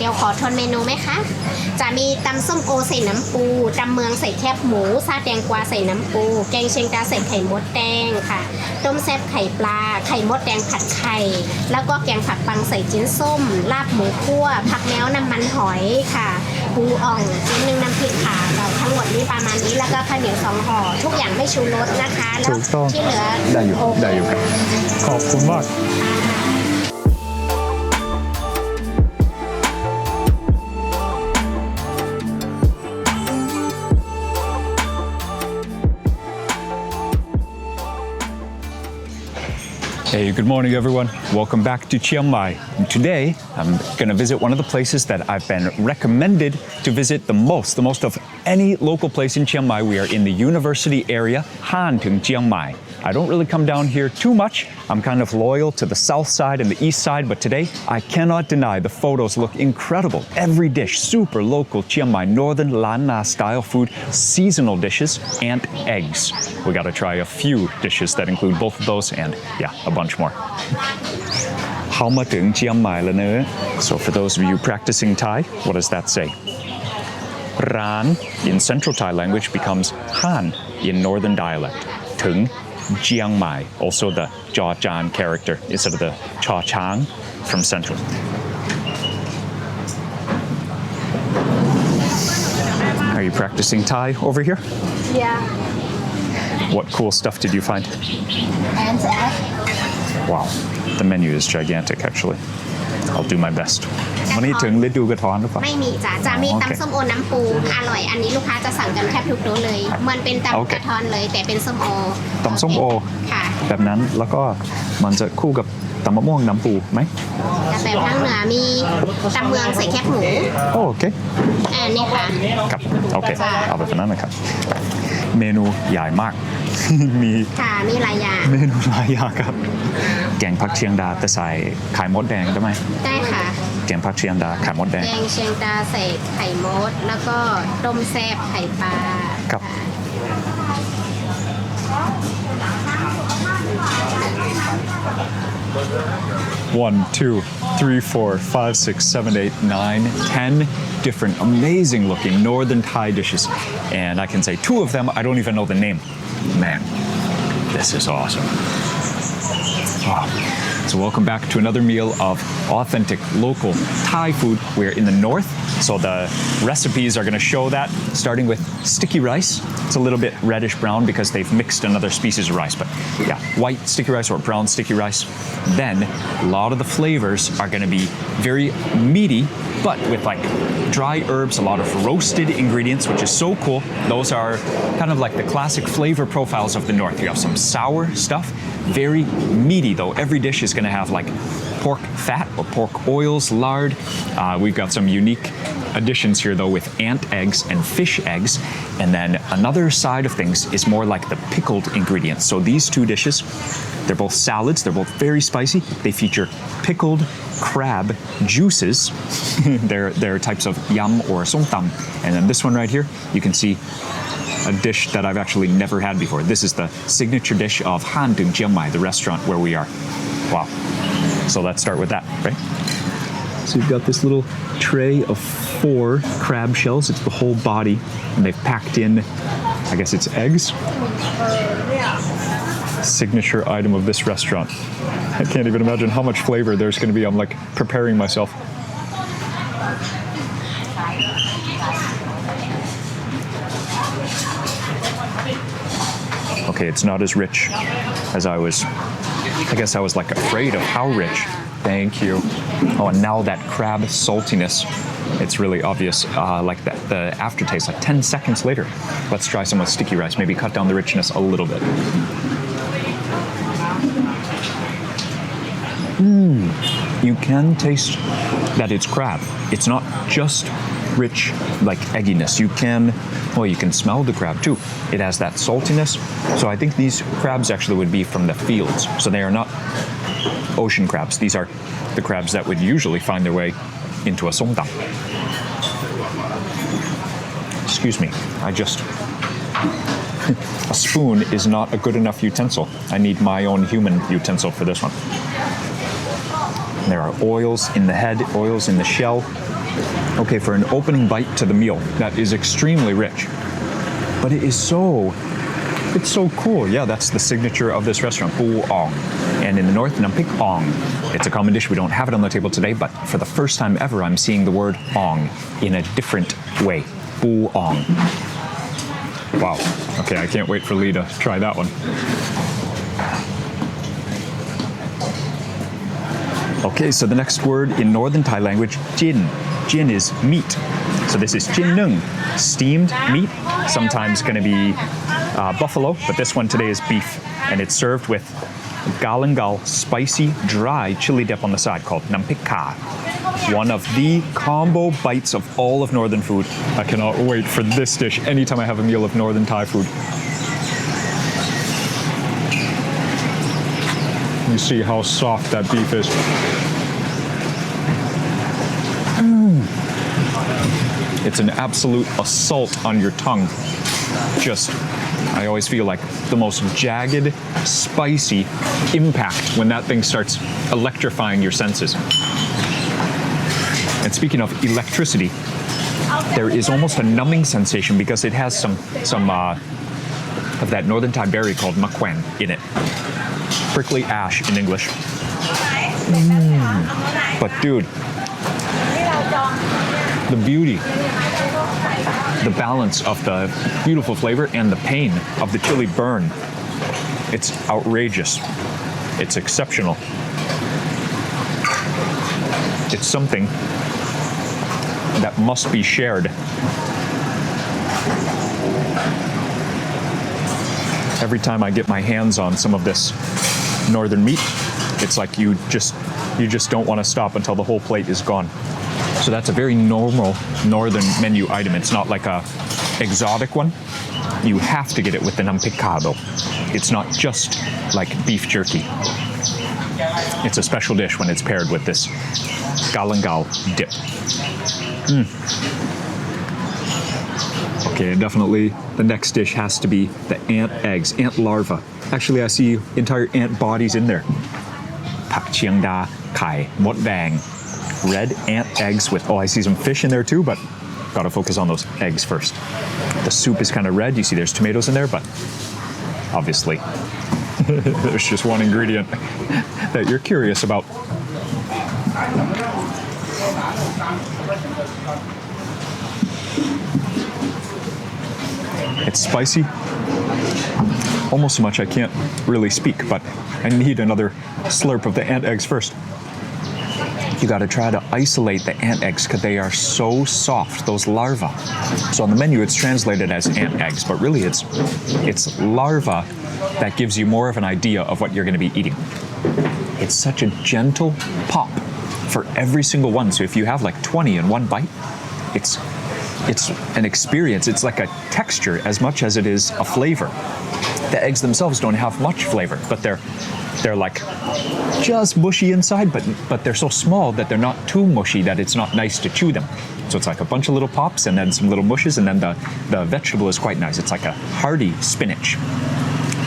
เดี๋ยวขอทวนเมนูไหมคะจะมีตำส้มโอใส่น้ำปูตำเมืองใส่แคบหมูซาแตงกวาใส่น้ำปูแกงเชียงดาใส่ไข่มดแดงค่ะต้มแซ่บไข่ปลาไข่มดแดงผัดไข่แล้วก็แกงผักปังใส่จิ้นส้มลาบหมูคั่วผักแมวน้ำมันหอยค่ะปูอ่องจิ้นนึ่งน้ำพริกขาเราทั้งหมดนี้ประมาณนี้แล้วก็ข้าวเหนียว2ห่อทุกอย่างไม่ชูรสนะคะแล้วที่เหลือได้อยู่ครับขอบคุณมากHey, good morning everyone. Welcome back to Chiang Mai. And today, I'm going to visit one of the places that I've been recommended to visit the most of any local place in Chiang Mai. We are in the university area, Haan Teung Jiang Mai. I don't really come down here too much. I'm kind of loyal to the south side and the east side, but today I cannot deny the photos look incredible. Every dish, super local Chiang Mai, Northern Lan Na style food, seasonal dishes, and eggs. We got to try a few dishes that include both of those and yeah, a bunch more. เข้ามาถึงเชียงใหม่แล้วเนอะ So for those of you practicing Thai, what does that say? Ran in Central Thai language becomes Han in Northern dialect. Teung Jiang Mai, also the Jaw Jan character instead of the Cha Chang from Central. Are you practicing Thai over here? Yeah. What cool stuff did you find? Wow, the menu is gigantic actually. I'll do my best. วันนี้ถึงฤดูกระท้อนหรือเปล่าไม่มีจะมีตำส้มโอน้ำปูอร่อยอันนี้ลูกค้าจะสั่งกันแทบทุกโต๊ะเลยมันเป็นตำกระท้อนเลยแต่เป็นส้มโอตำส้มโอค่ะแบบนั้นแล้วก็มันจะคู่กับตำมะม่วงน้ำปูไหมแต่ทางเหนือมีตำเมืองใส่แคบหมูโอเคนี่ค่ะครับโอเคเอาแบบนั้นนะครับเมนูใหญ่มากมีหลายอย่างเมนูหลายอย่างครับแกงผักเชียงดาแต่ใส่ไข่มดแดงได้ไหมได้ค่ะแกงผักเชียงดาไข่มดแดงแกงเชียงดาใส่ไข่มดแล้วก็ต้มแซ่บไข่ปลาครับ 1, 2, 3, 4, 5, 6, 7, 8, 9, 10 different amazing looking Northern Thai dishes. And I can say 2 of them, I don't even know the name. Man, this is awesome. Wow. So welcome back to another meal of authentic local Thai food. We're in the north, so the recipes are going to show that, starting with sticky rice. It's a little bit reddish brown because they've mixed another species of rice, but yeah, white sticky rice or brown sticky rice. Then a lot of the flavors are going to be very meaty, but with like dry herbs, a lot of roasted ingredients, which is so cool. Those are kind of like the classic flavor profiles of the north. You have some sour stuff, very meaty though. Every dish is going to have like pork fat or pork oils, lard. We've got some unique additions here though with ant eggs and fish eggs. And then another side of things is more like the pickled ingredients. So these 2 dishes, they're both salads, they're both very spicy. They feature pickled crab juices. they're types of yum or som tam. And then this one right here, you can see a dish that I've actually never had before. This is the signature dish of Haan Teung Jiang Mai, the restaurant where we are. Wow. So let's start with that, right? So you've got this little tray of 4 crab shells. It's the whole body, and they've packed in, I guess it's eggs. Signature item of this restaurant. I can't even imagine how much flavor there's going to be. I'm like preparing myself. Okay, it's not as rich as I guess I was like afraid of how rich. Thank you. Oh, and now that crab saltiness, it's really obvious, like that, the aftertaste, like 10 seconds later. Let's try some with sticky rice, maybe cut down the richness a little bit. You can taste that it's crab. It's not just rich, like egginess. You can smell the crab too. It has that saltiness. So I think these crabs actually would be from the fields. So they are not ocean crabs. These are the crabs that would usually find their way into a som tam. Excuse me, a spoon is not a good enough utensil. I need my own human utensil for this one. There are oils in the head, oils in the shell. Okay, for an opening bite to the meal, that is extremely rich. But it's so cool. Yeah, that's the signature of this restaurant, Bu Ong. And in the north, Nampik Ong. It's a common dish. We don't have it on the table today, but for the first time ever, I'm seeing the word Ong in a different way. Bu Ong. Wow. Okay, I can't wait for Lee to try that one. Okay, so the next word in Northern Thai language, jin. Jin is meat. So this is jin nung, steamed meat. Sometimes going to be buffalo, but this one today is beef. And it's served with galangal, spicy, dry chili dip on the side called nampik ka. One of the combo bites of all of Northern food. I cannot wait for this dish anytime I have a meal of Northern Thai food. You see how soft that beef is. It's an absolute assault on your tongue. I always feel like the most jagged, spicy impact when that thing starts electrifying your senses. And speaking of electricity, there is almost a numbing sensation because it has some of that Northern Thai berry called makwen in it. Prickly ash in English. But dude, the beauty, the balance of the beautiful flavor and the pain of the chili burn, it's outrageous. It's exceptional. It's something that must be shared. Every time I get my hands on some of this northern meat, it's like you just don't want to stop until the whole plate is gone. So that's a very normal northern menu item. It's not like a exotic one. You have to get it with the nampik ka though. It's not just like beef jerky. It's a special dish when it's paired with this galangal dip. Okay, definitely the next dish has to be the ant eggs, ant larvae. Actually, I see entire ant bodies in there. Pak chiang da kai mot dang. Red ant eggs with, I see some fish in there too, but gotta focus on those eggs first. The soup is kind of red. You see there's tomatoes in there, but obviously there's just one ingredient that you're curious about. It's spicy, almost so much I can't really speak, but I need another slurp of the ant eggs first. You got to try to isolate the ant eggs because they are so soft, those larvae. So on the menu it's translated as ant eggs, but really it's larva that gives you more of an idea of what you're going to be eating. It's such a gentle pop for every single one. So if you have like 20 in one bite, it's an experience. It's like a texture as much as it is a flavor. The eggs themselves don't have much flavor, but they're like just mushy inside, but they're so small that they're not too mushy that it's not nice to chew them. So it's like a bunch of little pops and then some little mushes, and then the vegetable is quite nice. It's like a hearty spinach.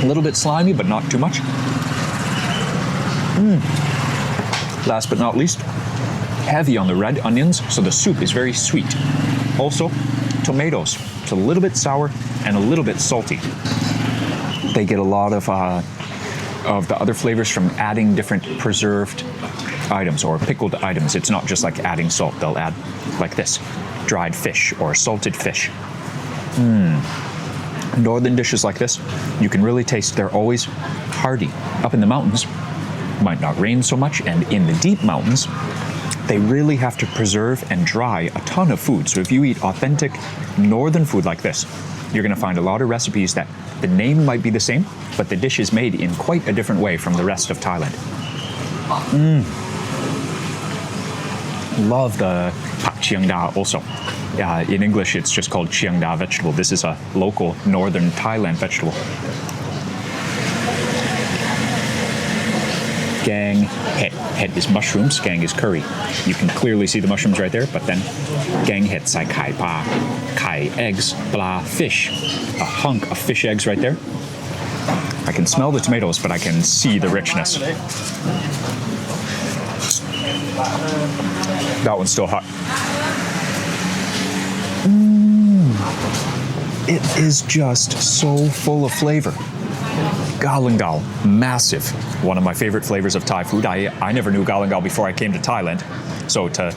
A little bit slimy, but not too much. Last but not least, heavy on the red onions, so the soup is very sweet. Also, tomatoes. It's a little bit sour and a little bit salty. They get a lot of the other flavors from adding different preserved items or pickled items. It's not just like adding salt. They'll add like this, dried fish or salted fish. Northern dishes like this, you can really taste they're always hearty. Up in the mountains, might not rain so much, and in the deep mountains, they really have to preserve and dry a ton of food. So if you eat authentic northern food like this, you're going to find a lot of recipes that the name might be the same, but the dish is made in quite a different way from the rest of Thailand. Love the pak chiang da also. In English, it's just called chiang da vegetable. This is a local northern Thailand vegetable. Gang het. Het is mushrooms, gang is curry. You can clearly see the mushrooms right there, but then gang het sai kai pa, kai eggs, blah, fish. A hunk of fish eggs right there. I can smell the tomatoes, but I can see the richness. That one's still hot. It is just so full of flavor. Galangal, massive. One of my favorite flavors of Thai food. I never knew galangal before I came to Thailand. So to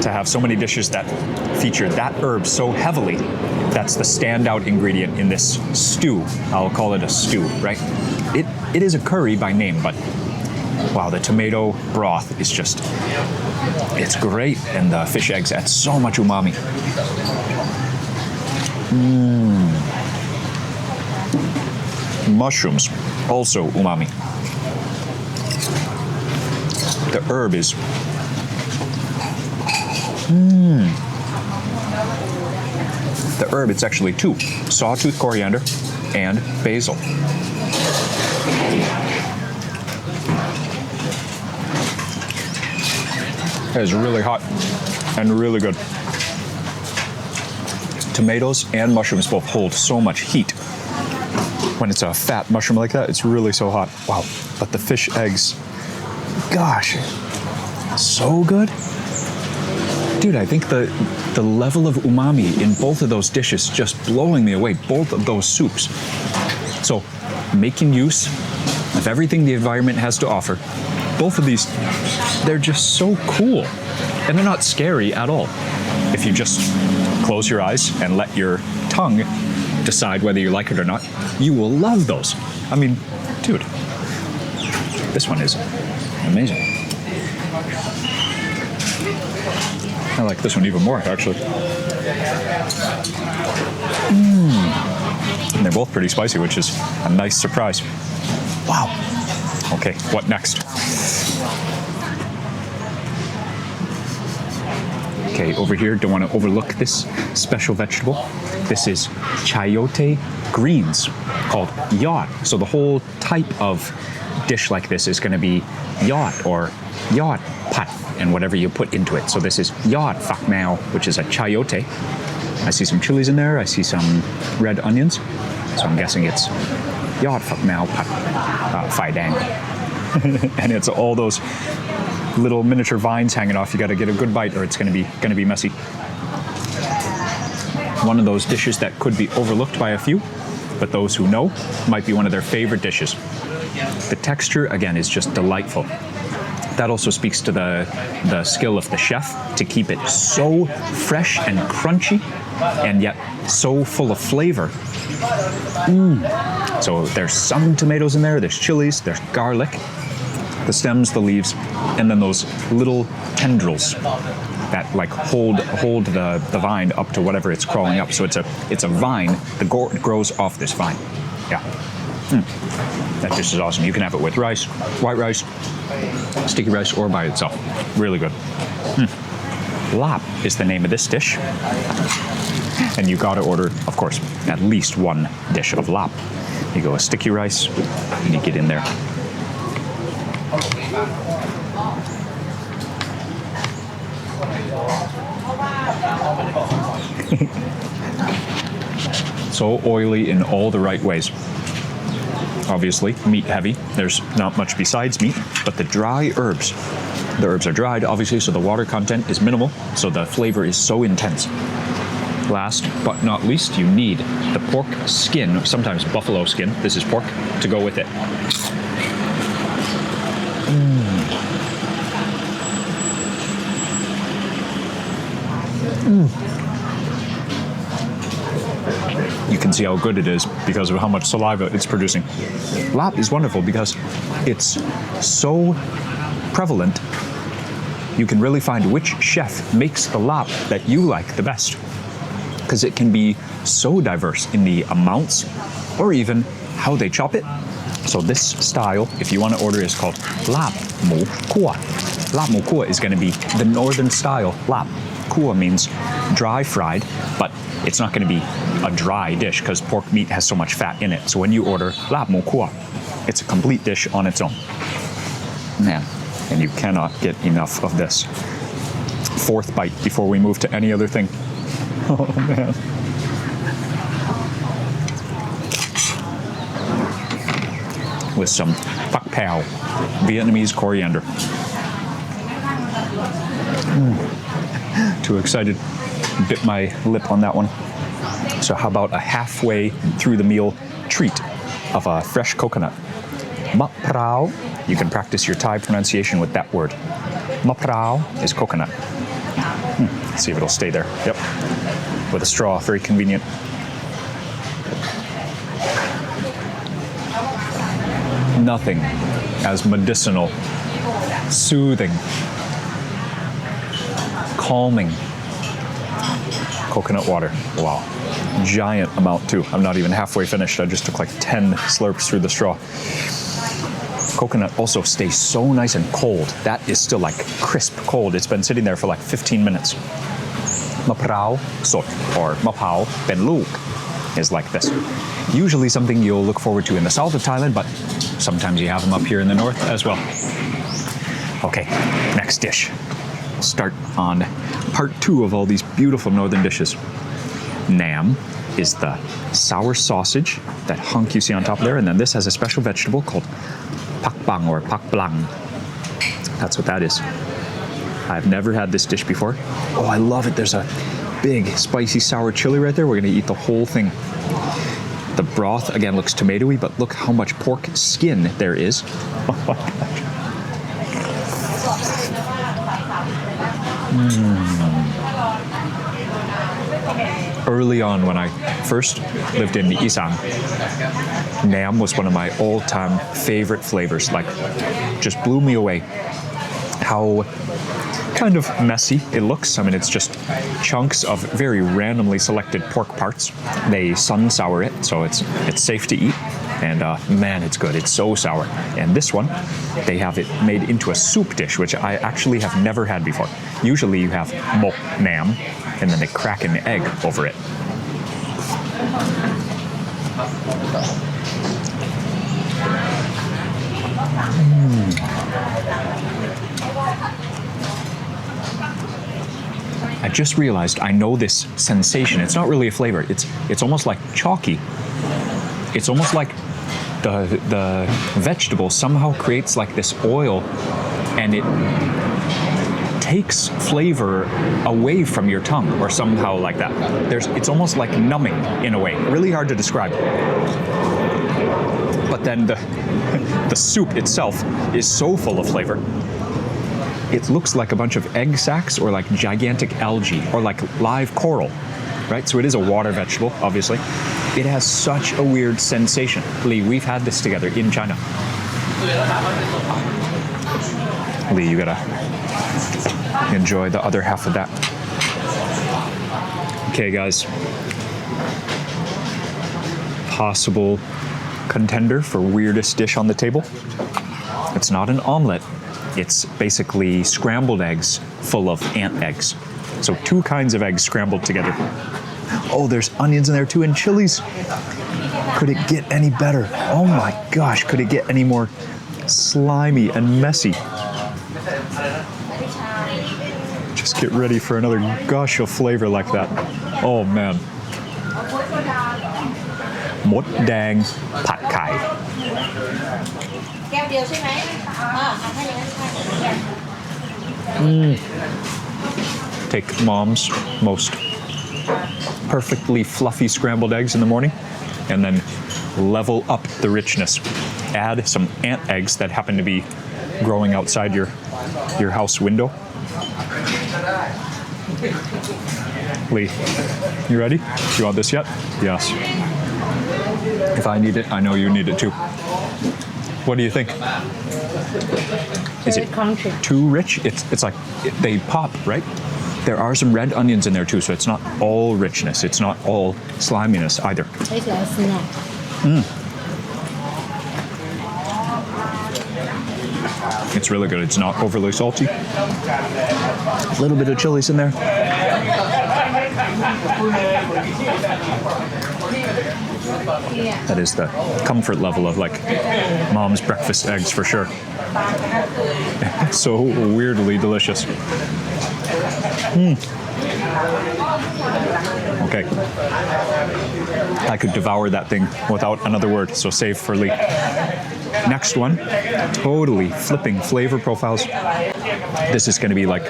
have so many dishes that feature that herb so heavily, that's the standout ingredient in this stew. I'll call it a stew, right? It is a curry by name, but wow, the tomato broth is just, it's great. And the fish eggs add so much umami. Mushrooms, also umami. The herb is the herb, it's actually two: sawtooth coriander and basil. It is really hot and really good. Tomatoes and mushrooms both hold so much heat. When it's a fat mushroom like that, it's really so hot. Wow, but the fish eggs, gosh, so good. Dude, I think the level of umami in both of those dishes just blowing me away, both of those soups. So making use of everything the environment has to offer. Both of these, they're just so cool. And they're not scary at all. If you just close your eyes and let your tongue decide whether you like it or not, you will love those. I mean, dude, this one is amazing. I like this one even more, actually. And they're both pretty spicy, which is a nice surprise. Wow. Okay, what next? Okay, over here, don't want to overlook this special vegetable. This is chayote greens, called yacht. So the whole type of dish like this is going to be yacht or yacht pat and whatever you put into it. So this is yacht phak mao, which is a chayote. I see some chilies in there. I see some red onions. So I'm guessing it's yacht phak mao pat phai dang. And it's all those little miniature vines hanging off. You got to get a good bite or it's going to be messy. One of those dishes that could be overlooked by a few, but those who know might be one of their favorite dishes. The texture, again, is just delightful. That also speaks to the skill of the chef to keep it so fresh and crunchy and yet so full of flavor. So there's some tomatoes in there, there's chilies, there's garlic, the stems, the leaves, and then those little tendrils that like hold the vine up to whatever it's crawling up. So it's a vine. The gourd grows off this vine. Yeah. That dish is awesome. You can have it with rice, white rice, sticky rice, or by itself. Really good. Lap is the name of this dish. And you gotta order, of course, at least one dish of lap. You go with sticky rice, and you get in there. So oily in all the right ways. Obviously, meat heavy. There's not much besides meat, but the dry herbs. The herbs are dried, obviously, so the water content is minimal, so the flavor is so intense. Last but not least, you need the pork skin, sometimes buffalo skin, this is pork, to go with it. You can see how good it is because of how much saliva it's producing. Lap is wonderful because it's so prevalent. You can really find which chef makes the lap that you like the best, because it can be so diverse in the amounts or even how they chop it. So this style, if you want to order, is called lap mu kua. Lap mu kua is going to be the northern style lap. Kua means dry fried, but it's not going to be a dry dish because pork meat has so much fat in it. So when you order lap mu kua, it's a complete dish on its own. Man, and you cannot get enough of this. Fourth bite before we move to any other thing. Oh man. With some Papaya, Vietnamese coriander. Too excited. bit my lip on that one. So how about a halfway through the meal treat of a fresh coconut? Map prao. You can practice your Thai pronunciation with that word. Map prao is coconut. Let's see if it'll stay there. Yep. With a straw, very convenient. Nothing as medicinal, soothing, calming. Coconut water. Wow. Giant amount too. I'm not even halfway finished. I just took like 10 slurps through the straw. Coconut also stays so nice and cold. That is still like crisp cold. It's been sitting there for like 15 minutes. Map prao sot or map prao pen look is like this. Usually something you'll look forward to in the south of Thailand, but sometimes you have them up here in the north as well. Okay, next dish. We'll start on part 2 of all these beautiful northern dishes. Nam is the sour sausage, that hunk you see on top there, and then this has a special vegetable called pak bang or pak blang. That's what that is. I've never had this dish before. Oh, I love it. There's a big spicy sour chili right there. We're gonna eat the whole thing. The broth, again, looks tomatoey, but look how much pork skin there is. Oh my gosh. Early on when I first lived in Isan, Nam was one of my all-time favorite flavors. Like, just blew me away how kind of messy it looks. I mean, it's just chunks of very randomly selected pork parts. They sun sour it, so it's safe to eat. And man, it's good. It's so sour. And this one, they have it made into a soup dish, which I actually have never had before. Usually you have mok nam, and then they crack an egg over it. I just realized I know this sensation. It's not really a flavor. It's almost like chalky. It's almost like the vegetable somehow creates like this oil, and it takes flavor away from your tongue, or somehow like that. It's almost like numbing in a way. Really hard to describe. But then the soup itself is so full of flavor. It looks like a bunch of egg sacs or like gigantic algae or like live coral, right? So it is a water vegetable, obviously. It has such a weird sensation. Lee, we've had this together in China. Lee, you gotta enjoy the other half of that. Okay, guys. Possible contender for weirdest dish on the table. It's not an omelet. It's basically scrambled eggs full of ant eggs. So 2 kinds of eggs scrambled together. Oh, there's onions in there too, and chilies. Could it get any better? Oh my gosh, could it get any more slimy and messy? Just get ready for another gush of flavor like that. Oh man. Mốt dang pad khai. Take mom's most perfectly fluffy scrambled eggs in the morning and then level up the richness. Add some ant eggs that happen to be growing outside your house window. Lee, you ready? You want this yet? Yes. If I need it, I know you need it too. What do you think? Is it too rich? It's like they pop, right? There are some red onions in there too, so it's not all richness. It's not all sliminess either. It's like a snack. It's really good. It's not overly salty. A little bit of chilies in there. That is the comfort level of like mom's breakfast eggs for sure. So weirdly delicious. Okay. I could devour that thing without another word, so save for Lee. Next one, totally flipping flavor profiles. This is going to be like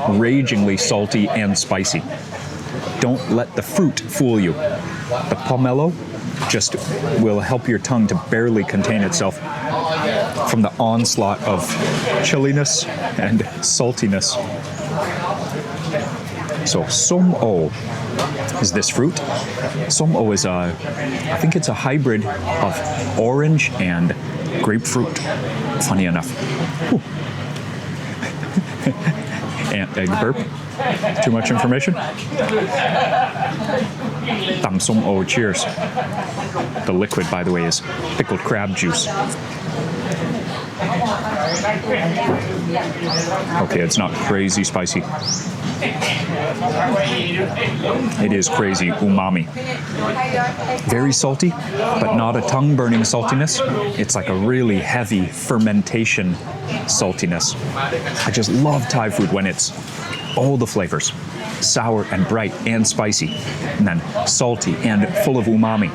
ragingly salty and spicy. don't let the fruit fool you. The pomelo just will help your tongue to barely contain itself from the onslaught of chilliness and saltiness. So som-o is this fruit. Som-o is I think it's a hybrid of orange and grapefruit, funny enough. Ant egg burp. Too much information? Tam som-o, cheers. The liquid, by the way, is pickled crab juice. Okay, it's not crazy spicy. It is crazy umami. Very salty, but not a tongue-burning saltiness. It's like a really heavy fermentation saltiness. I just love Thai food when it's all the flavors. Sour and bright and spicy, and then salty and full of umami.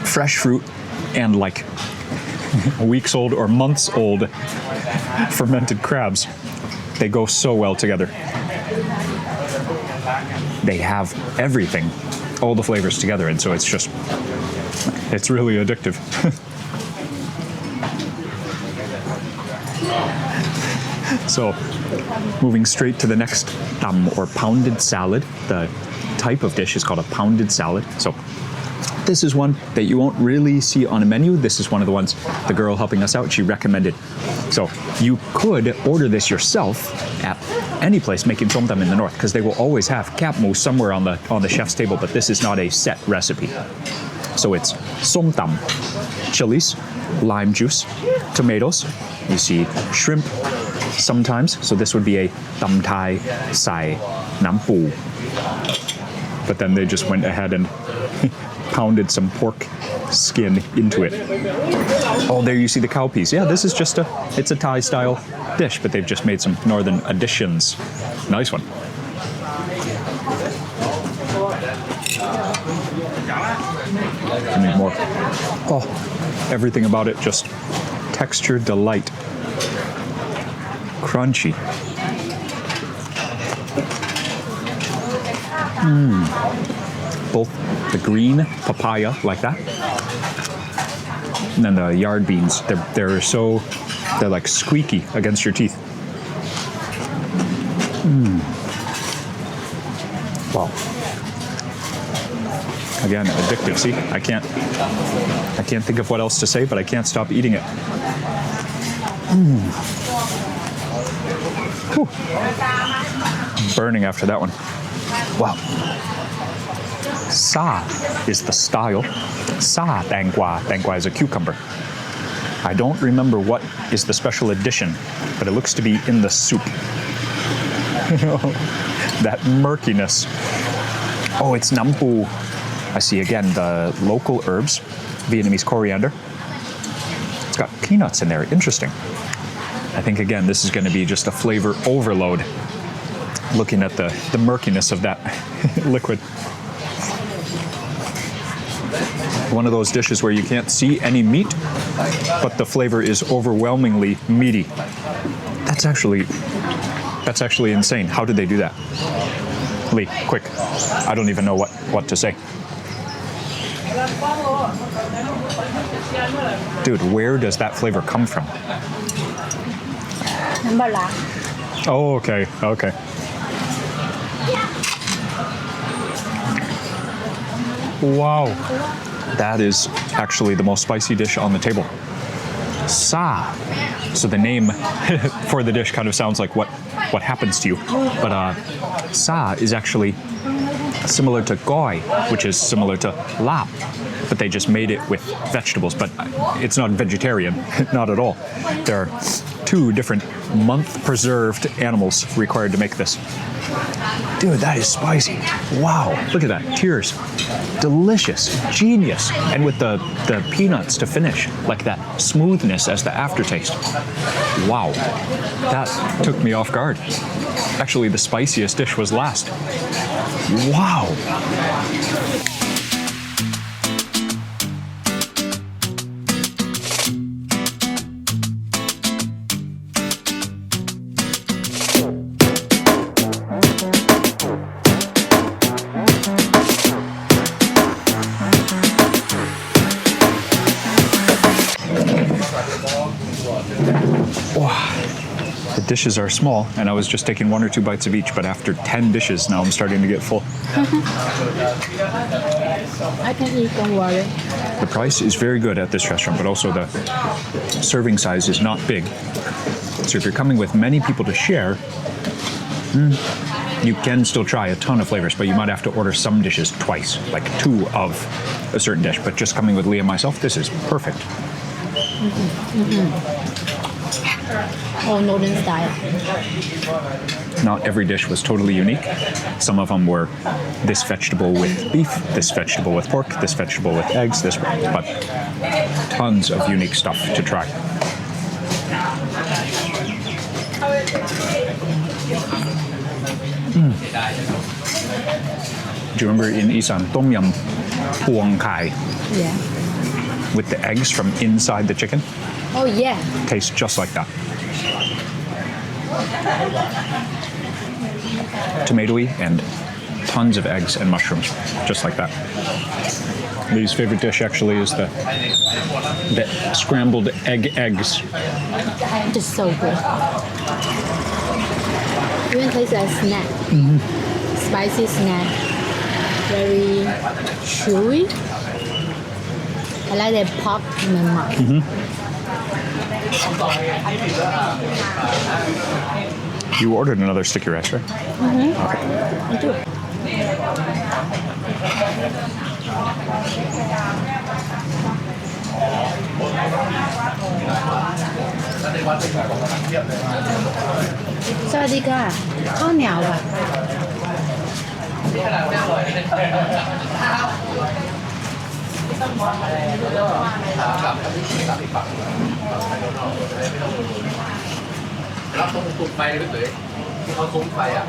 Fresh fruit and like weeks old or months old fermented crabs. They go so well together. They have everything, all the flavors together, and so it's really addictive. So, moving straight to the next tam, or pounded salad. The type of dish is called a pounded salad. So, this is one that you won't really see on a menu. This is one of the ones the girl helping us out, she recommended. So you could order this yourself at any place making somtam in the north, because they will always have capmu somewhere on the chef's table, but this is not a set recipe. So it's somtam, chilies, lime juice, tomatoes. You see shrimp sometimes. So this would be a tam thai sai nam pu. But then they just went ahead and pounded some pork skin into it. Oh, there you see the cowpeas. Yeah, this is just it's a Thai style dish, but they've just made some northern additions. Nice one. I need more. Oh, everything about it just texture delight. Crunchy. Both the green papaya, like that, and then the yard beans. They're like squeaky against your teeth. Wow. Again, addictive. See, I can't think of what else to say, but I can't stop eating it. Burning after that one. Wow. Sa is the style. Sa tang gua. Tang gua is a cucumber. I don't remember what is the special addition, but it looks to be in the soup. That murkiness. Oh, it's nam pu. I see again the local herbs, Vietnamese coriander. It's got peanuts in there. Interesting. I think again this is going to be just a flavor overload. Looking at the murkiness of that liquid. One of those dishes where you can't see any meat, but the flavor is overwhelmingly meaty. That's actually insane. How did they do that? Lee, quick. I don't even know what to say. Dude, where does that flavor come from? Oh, okay. Wow. That is actually the most spicy dish on the table. Sa. So the name for the dish kind of sounds like what happens to you. But sa is actually similar to goi, which is similar to lap. But they just made it with vegetables. But it's not vegetarian, not at all. There are 2 different month-preserved animals required to make this. Dude, that is spicy. Wow, look at that, tears. Delicious, genius. And with the peanuts to finish, like that smoothness as the aftertaste. Wow, that took me off guard. Actually, the spiciest dish was last. Wow. The dishes are small, and I was just taking 1 or 2 bites of each, but after 10 dishes, now I'm starting to get full. I can eat, don't worry. The price is very good at this restaurant, but also the serving size is not big. So if you're coming with many people to share, you can still try a ton of flavors, but you might have to order some dishes twice, like 2 of a certain dish. But just coming with Leah and myself, this is perfect. Oh, Northern style. Not every dish was totally unique. Some of them were this vegetable with beef, this vegetable with pork, this vegetable with eggs, this, but tons of unique stuff to try. Do you remember in Isan, Tom Yum Puang Kai Yeah. with the eggs from inside the chicken? Oh, yeah. Tastes just like that. Tomatoey and tons of eggs and mushrooms, just like that. Lee's favorite dish actually is the scrambled eggs. Just so good. Even tastes like a snack. Spicy snack. Very chewy. I like that pop in my mouth. You ordered another sticky rice, right? Okay. I do. สวัสดีค่ะข้าวเหนียวค่ะ รับตรงตุกไปเลยพี่เต๋อที่เขาซุ้มไฟอ่ะ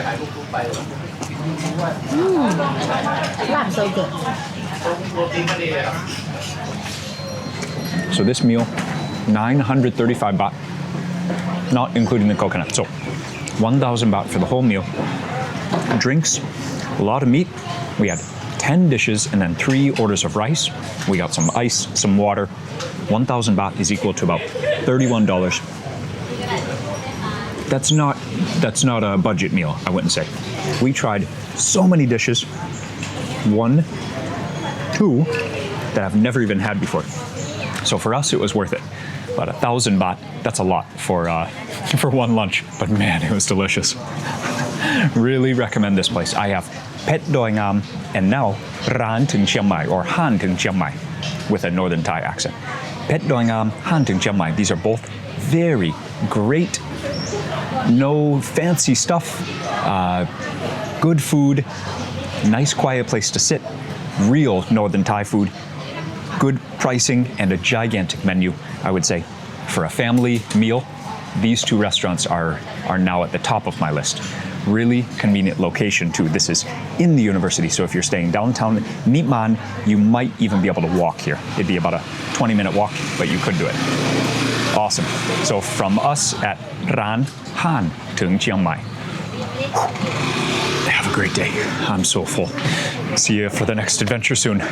ถ่ายรูปซุ้มไฟ Lime so good. โปรตีนก็ดีเลยครับ So this meal, 935 baht, not including the coconut. So 1,000 baht for the whole meal. Drinks, a lot of meat. We had 10 dishes and then 3 orders of rice. We got some ice, some water. 1,000 baht is equal to about $31. That's not a budget meal, I wouldn't say. We tried so many dishes. 1, 2 that I've never even had before. So for us, it was worth it. But 1,000 baht, that's a lot for for one lunch. But man, it was delicious. Really recommend this place. I have Pet Doi Ngam and now Haan Teung Jiang Mai or Haan Teung Jiang Mai with a Northern Thai accent. Pet Doi Ngam, Haan Teung Jiang Mai. These are both very great, no fancy stuff, good food, nice quiet place to sit, real Northern Thai food, good pricing, and a gigantic menu, I would say. For a family meal, these 2 restaurants are now at the top of my list. Really convenient location too. This is in the university, so if you're staying downtown Nipman, you might even be able to walk here. It'd be about a 20-minute walk, but you could do it. Awesome. So from us at Haan Teung Jiang Mai. Have a great day. I'm so full. See you for the next adventure soon.